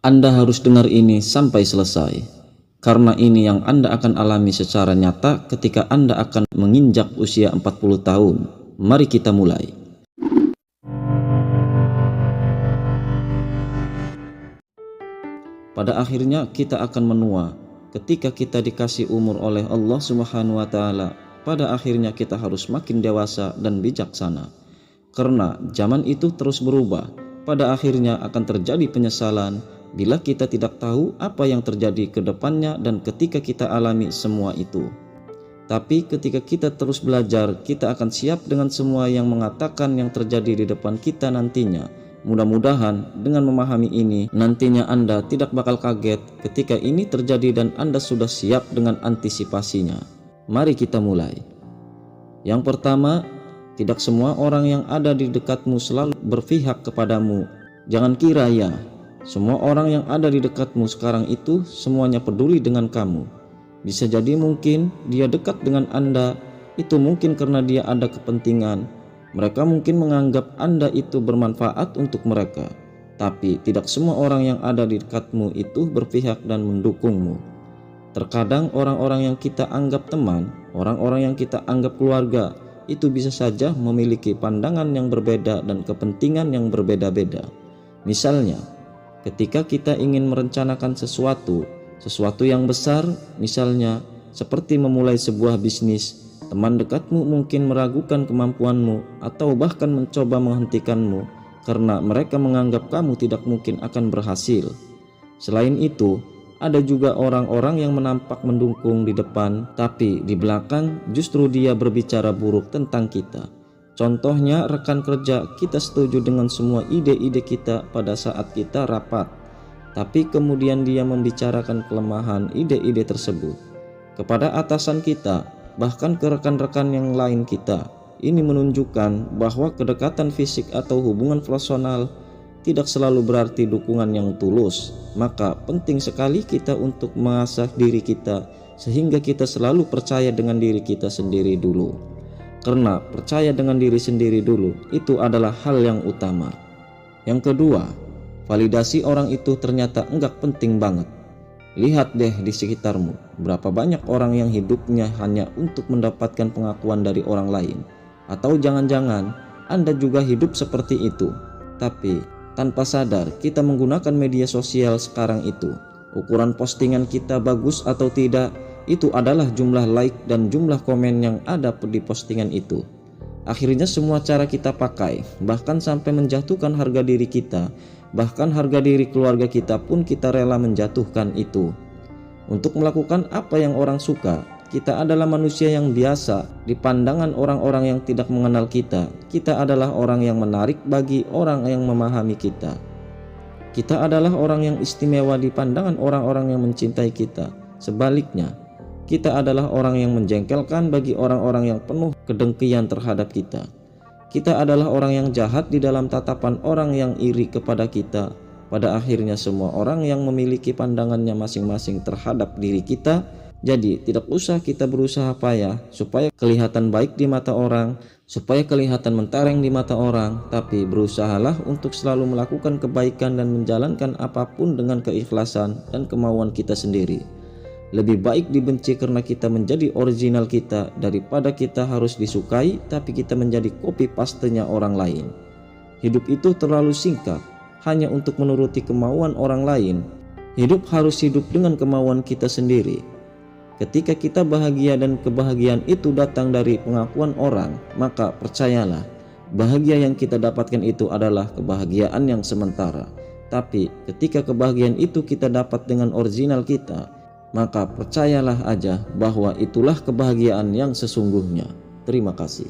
Anda harus dengar ini sampai selesai, karena ini yang Anda akan alami secara nyata ketika Anda akan menginjak usia 40 tahun. Mari kita mulai. Pada akhirnya kita akan menua. Ketika kita dikasih umur oleh Allah Subhanahu wa Ta'ala, pada akhirnya kita harus makin dewasa dan bijaksana. Karena zaman itu terus berubah, pada akhirnya akan terjadi penyesalan bila kita tidak tahu apa yang terjadi ke depannya dan ketika kita alami semua itu. Tapi ketika kita terus belajar, kita akan siap dengan semua yang mengatakan yang terjadi di depan kita nantinya. Mudah-mudahan dengan memahami ini, nantinya Anda tidak bakal kaget ketika ini terjadi dan Anda sudah siap dengan antisipasinya. Mari kita mulai. Yang pertama, tidak semua orang yang ada di dekatmu selalu berpihak kepadamu. Jangan kira ya, semua orang yang ada di dekatmu sekarang itu semuanya peduli dengan kamu. Bisa jadi mungkin dia dekat dengan Anda, itu mungkin karena dia ada kepentingan. Mereka mungkin menganggap Anda itu bermanfaat untuk mereka. Tapi tidak semua orang yang ada di dekatmu itu berpihak dan mendukungmu. Terkadang orang-orang yang kita anggap teman, orang-orang yang kita anggap keluarga, itu bisa saja memiliki pandangan yang berbeda dan kepentingan yang berbeda-beda. Misalnya, ketika kita ingin merencanakan sesuatu yang besar, misalnya seperti memulai sebuah bisnis, teman dekatmu mungkin meragukan kemampuanmu atau bahkan mencoba menghentikanmu karena mereka menganggap kamu tidak mungkin akan berhasil. Selain itu, ada juga orang-orang yang menampak mendukung di depan, tapi di belakang justru dia berbicara buruk tentang kita. Contohnya rekan kerja, kita setuju dengan semua ide-ide kita pada saat kita rapat, tapi kemudian dia membicarakan kelemahan ide-ide tersebut kepada atasan kita, bahkan ke rekan-rekan yang lain kita. Ini menunjukkan bahwa kedekatan fisik atau hubungan personal tidak selalu berarti dukungan yang tulus. Maka penting sekali kita untuk mengasah diri kita sehingga kita selalu percaya dengan diri kita sendiri dulu. Karena percaya dengan diri sendiri dulu itu adalah hal yang utama. Yang kedua, validasi orang itu ternyata enggak penting banget. Lihat deh di sekitarmu, berapa banyak orang yang hidupnya hanya untuk mendapatkan pengakuan dari orang lain. Atau jangan-jangan Anda juga hidup seperti itu. Tapi tanpa sadar kita menggunakan media sosial sekarang itu. Ukuran postingan kita bagus atau tidak, itu adalah jumlah like dan jumlah komen yang ada di postingan itu. Akhirnya semua cara kita pakai, bahkan sampai menjatuhkan harga diri kita, bahkan harga diri keluarga kita pun kita rela menjatuhkan itu. Untuk melakukan apa yang orang suka, kita adalah manusia yang biasa di pandangan orang-orang yang tidak mengenal kita. Kita adalah orang yang menarik bagi orang yang memahami kita. Kita adalah orang yang istimewa di pandangan orang-orang yang mencintai kita. Sebaliknya, kita adalah orang yang menjengkelkan bagi orang-orang yang penuh kedengkian terhadap kita. Kita adalah orang yang jahat di dalam tatapan orang yang iri kepada kita. Pada akhirnya semua orang yang memiliki pandangannya masing-masing terhadap diri kita. Jadi tidak usah kita berusaha payah supaya kelihatan baik di mata orang, supaya kelihatan mentereng di mata orang. Tapi berusahalah untuk selalu melakukan kebaikan dan menjalankan apapun dengan keikhlasan dan kemauan kita sendiri. Lebih baik dibenci karena kita menjadi original kita daripada kita harus disukai tapi kita menjadi copy pastenya orang lain. Hidup itu terlalu singkat hanya untuk menuruti kemauan orang lain. Hidup harus hidup dengan kemauan kita sendiri. Ketika kita bahagia dan kebahagiaan itu datang dari pengakuan orang, maka percayalah, bahagia yang kita dapatkan itu adalah kebahagiaan yang sementara. Tapi ketika kebahagiaan itu kita dapat dengan original kita, maka percayalah aja bahwa itulah kebahagiaan yang sesungguhnya. Terima kasih.